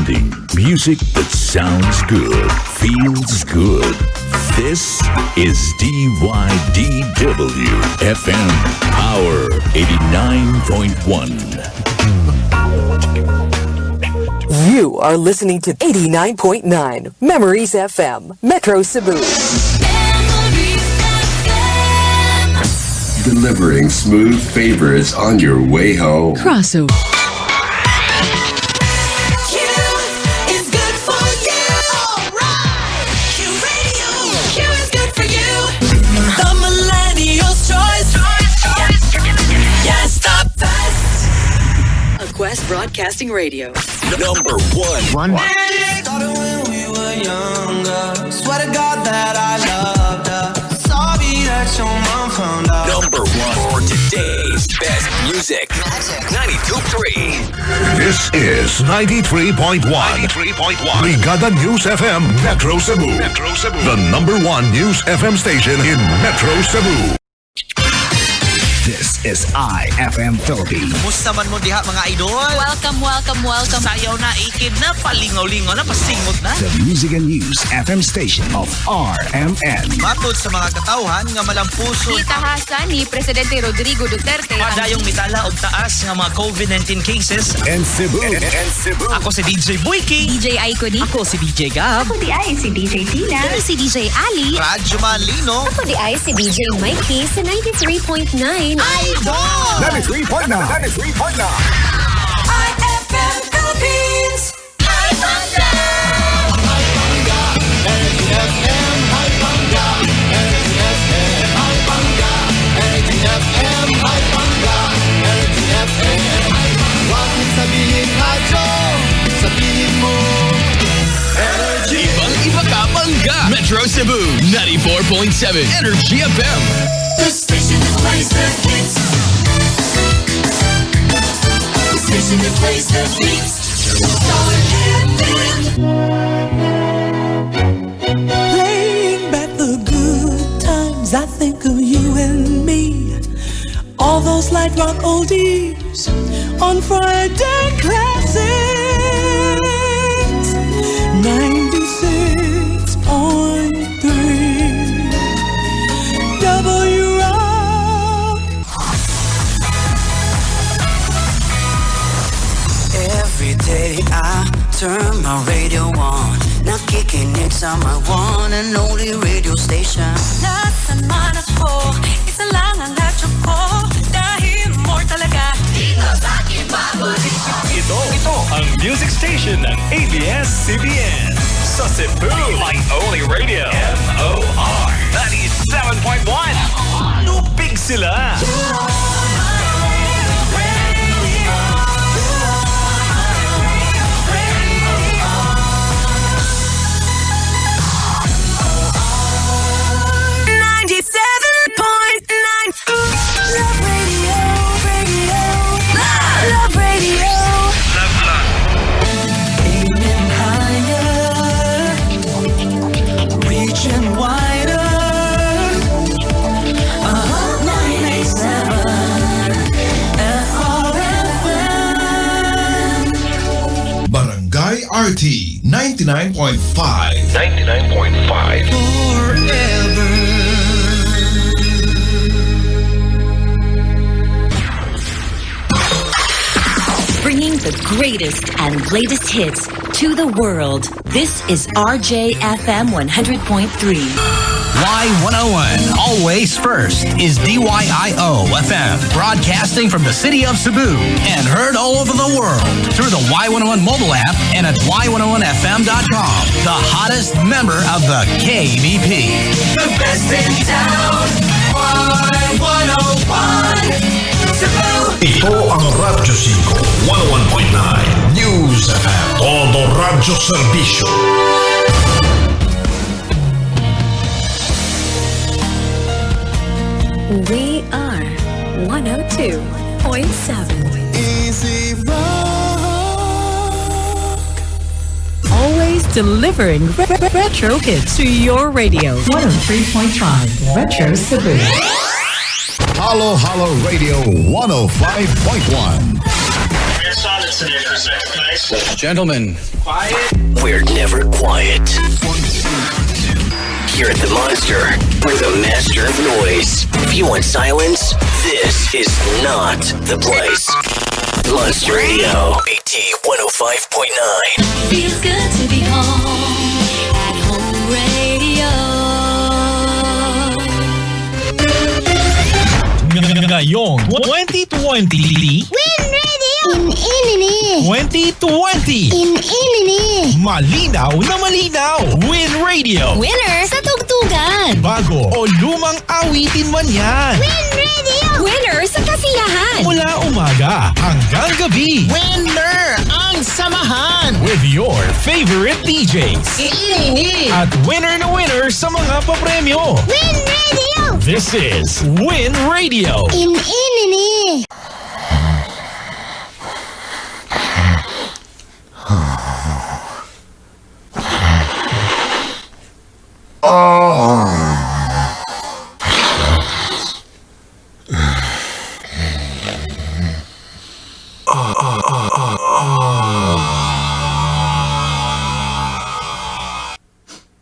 outstanding. Music that sounds good, feels good. This is DYDW FM Power 89.1. You are listening to 89.9 Memories FM, Metro Cebu. Delivering smooth favors on your way home. Crossover. Quest Broadcasting Radio. Number one. Started when we were younger. Swear to God that I loved her. Sorry that your mom found out. Number one for today's best music. 92.3. This is 93.1. 93.1. Brigada News FM, Metro Cebu. Metro Cebu. The number one news FM station in Metro Cebu. This is IFM Philippines. Kumusta man mo diha mga idol? Welcome. Sayaw na, ikid na, palingaw-lingaw na, pasingot na. The Music and News FM station of RMN. Matod sa mga katawhan nga malampuso. Itahasan ni Presidente Rodrigo Duterte. Padayong mitala og taas nga mga COVID-19 cases. And Cebu. Ako si DJ Boyki. DJ Aiko di. Ako si DJ Gab. Ako di ay si DJ Tina. Ako si DJ Ali. Radyo Manlino. Ako di ay si DJ Mikey sa 93.9. Idol! 93.9. IFM Philippines. Sabihin radyo, sabihin mo Energy. Ibang-iba ka bangga. Metro Cebu 94.7 Energy FM. The station that plays the hits. The station that plays the beats. Star FM. Playing back the good times, I think of you and me. All those light rock oldies on Friday classics. 96.3 W Rock. Every day I turn my radio on. Nakikinig sa my one and only radio station. Nasaan man ako, isa lang ang radyo ko. Dahil more talaga dito sa aking babalik. Ito ang music station ng ABS-CBN. Sa Cebu, my only radio. MOR 97.1. Lupig sila. RT 99.5. 99.5. Forever. Bringing the greatest and latest hits to the world. This is RJFM 100.3. Y101, always first, is DYIO FM, broadcasting from the city of Cebu and heard all over the world through the Y101 mobile app and at Y101FM.com, the hottest member of the KBP. The best in town, Y101, Cebu. Ito ang Radyo 5, 101.9 News FM, todo radyo serbisyo. We are 102.7. Easy Rock. Always delivering retro hits to your radio. 103.5 Retro Cebu. Halo Radio 105.1. Play a solid scenario for a second, guys. Gentlemen, Quiet. We're never quiet. Here at the Monster, we're the master of noise. If you want silence, this is not the place. Monster Radio, AT 105.9. Feels good to be home at home radio. Ngayong 2020, Win Radio! In 2020, In malinaw na malinaw. Win Radio. Winner sa tugtugan. Bago o lumang awitin man yan. Win Radio! Winner sa kasiyahan. Mula umaga hanggang gabi. Winner ang samahan. With your favorite DJs. Iingi. At winner na winner sa mga papremyo. Win Radio! This is Win Radio. In Oh.